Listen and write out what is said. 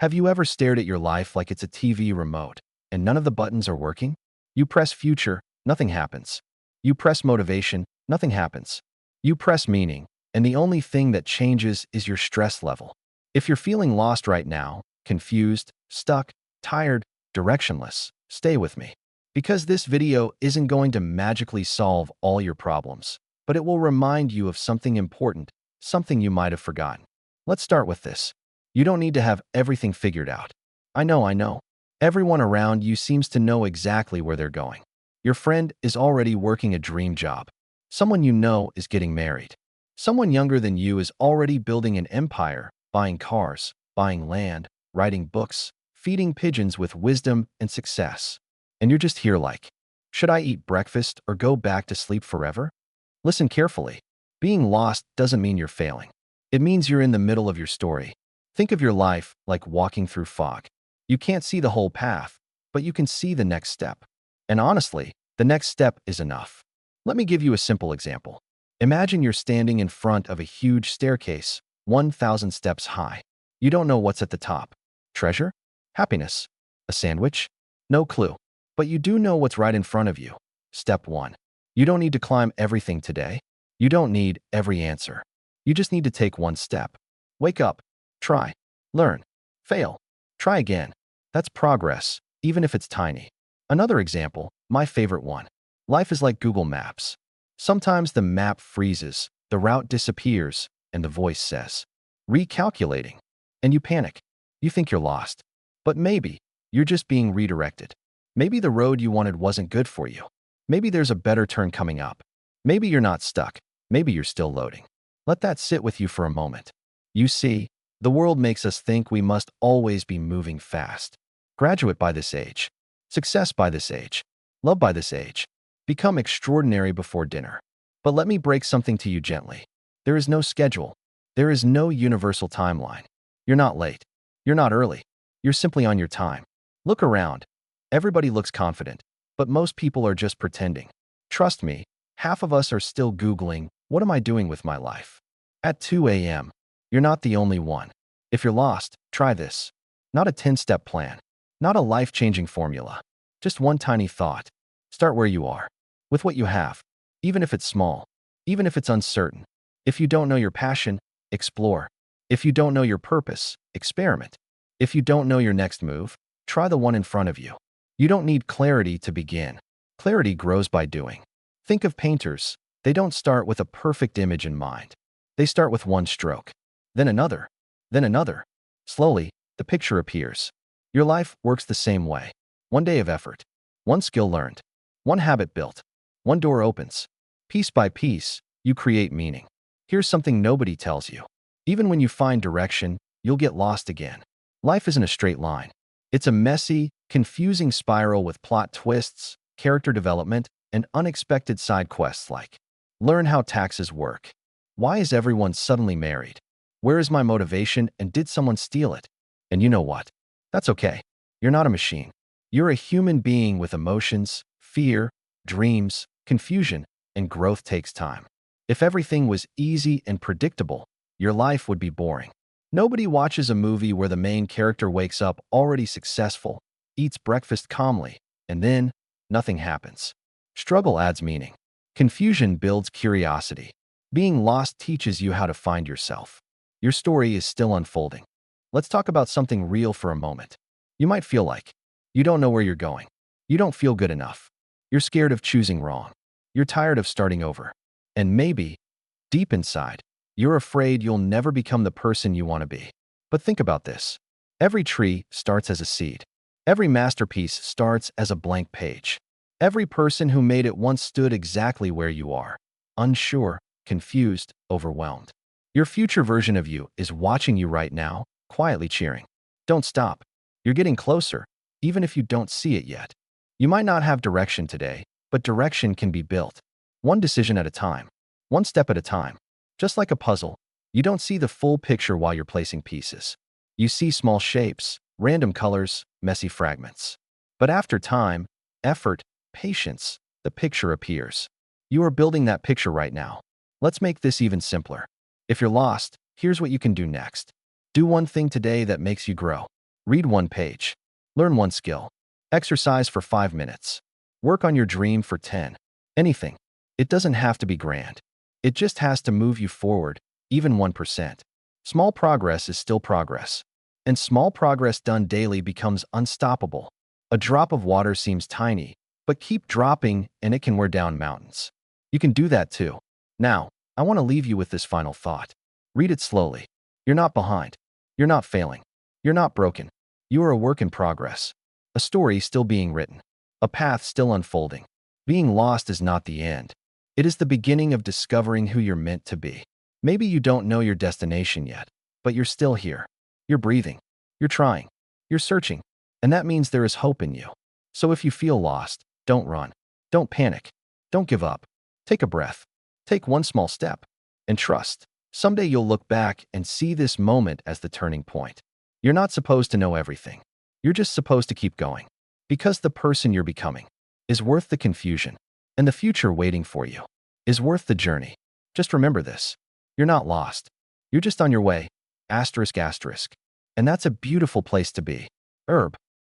Have you ever stared at your life like it's a TV remote and none of the buttons are working? You press future, nothing happens. You press motivation, nothing happens. You press meaning, and the only thing that changes is your stress level. If you're feeling lost right now, confused, stuck, tired, directionless, stay with me. Because this video isn't going to magically solve all your problems, but it will remind you of something important, something you might have forgotten. Let's start with this. You don't need to have everything figured out. I know. Everyone around you seems to know exactly where they're going. Your friend is already working a dream job. Someone you know is getting married. Someone younger than you is already building an empire, buying cars, buying land, writing books, feeding pigeons with wisdom and success. And you're just here like, should I eat breakfast or go back to sleep forever? Listen carefully. Being lost doesn't mean you're failing. It means you're in the middle of your story. Think of your life like walking through fog. You can't see the whole path, but you can see the next step. And honestly, the next step is enough. Let me give you a simple example. Imagine you're standing in front of a huge staircase, 1,000 steps high. You don't know what's at the top. Treasure? Happiness? A sandwich? No clue. But you do know what's right in front of you. Step 1. You don't need to climb everything today. You don't need every answer. You just need to take one step. Wake up. Try. Learn. Fail. Try again. That's progress, even if it's tiny. Another example, my favorite one. Life is like Google Maps. Sometimes the map freezes, the route disappears, and the voice says, recalculating. And you panic. You think you're lost. But maybe you're just being redirected. Maybe the road you wanted wasn't good for you. Maybe there's a better turn coming up. Maybe you're not stuck. Maybe you're still loading. Let that sit with you for a moment. You see, the world makes us think we must always be moving fast. Graduate by this age. Success by this age. Love by this age. Become extraordinary before dinner. But let me break something to you gently. There is no schedule. There is no universal timeline. You're not late. You're not early. You're simply on your time. Look around. Everybody looks confident, but most people are just pretending. Trust me, half of us are still Googling, what am I doing with my life? At 2 a.m., you're not the only one. If you're lost, try this. Not a 10-step plan. Not a life-changing formula. Just one tiny thought. Start where you are. With what you have. Even if it's small. Even if it's uncertain. If you don't know your passion, explore. If you don't know your purpose, experiment. If you don't know your next move, try the one in front of you. You don't need clarity to begin. Clarity grows by doing. Think of painters. They don't start with a perfect image in mind. They start with one stroke. Then another. Then another. Slowly, the picture appears. Your life works the same way. One day of effort. One skill learned. One habit built. One door opens. Piece by piece, you create meaning. Here's something nobody tells you. Even when you find direction, you'll get lost again. Life isn't a straight line. It's a messy, confusing spiral with plot twists, character development, and unexpected side quests like learn how taxes work. Why is everyone suddenly married? Where is my motivation and did someone steal it? And you know what? That's okay. You're not a machine. You're a human being with emotions, fear, dreams, confusion, and growth takes time. If everything was easy and predictable, your life would be boring. Nobody watches a movie where the main character wakes up already successful, eats breakfast calmly, and then nothing happens. Struggle adds meaning. Confusion builds curiosity. Being lost teaches you how to find yourself. Your story is still unfolding. Let's talk about something real for a moment. You might feel like you don't know where you're going. You don't feel good enough. You're scared of choosing wrong. You're tired of starting over. And maybe, deep inside, you're afraid you'll never become the person you want to be. But think about this. Every tree starts as a seed. Every masterpiece starts as a blank page. Every person who made it once stood exactly where you are. Unsure, confused, overwhelmed. Your future version of you is watching you right now, quietly cheering. Don't stop. You're getting closer, even if you don't see it yet. You might not have direction today, but direction can be built. One decision at a time. One step at a time. Just like a puzzle, you don't see the full picture while you're placing pieces. You see small shapes, random colors, messy fragments. But after time, effort, patience, the picture appears. You are building that picture right now. Let's make this even simpler. If you're lost, here's what you can do next. Do one thing today that makes you grow. Read one page. Learn one skill. Exercise for 5 minutes. Work on your dream for 10. Anything. It doesn't have to be grand. It just has to move you forward, even 1%. Small progress is still progress. And small progress done daily becomes unstoppable. A drop of water seems tiny, but keep dropping and it can wear down mountains. You can do that too. Now, I want to leave you with this final thought. Read it slowly. You're not behind. You're not failing. You're not broken. You are a work in progress. A story still being written. A path still unfolding. Being lost is not the end. It is the beginning of discovering who you're meant to be. Maybe you don't know your destination yet, but you're still here. You're breathing. You're trying. You're searching. And that means there is hope in you. So if you feel lost, don't run. Don't panic. Don't give up. Take a breath. Take one small step. And trust. Someday you'll look back and see this moment as the turning point. You're not supposed to know everything. You're just supposed to keep going. Because the person you're becoming is worth the confusion. And the future waiting for you is worth the journey. Just remember this. You're not lost. You're just on your way. Asterisk, asterisk. And that's a beautiful place to be. Herb.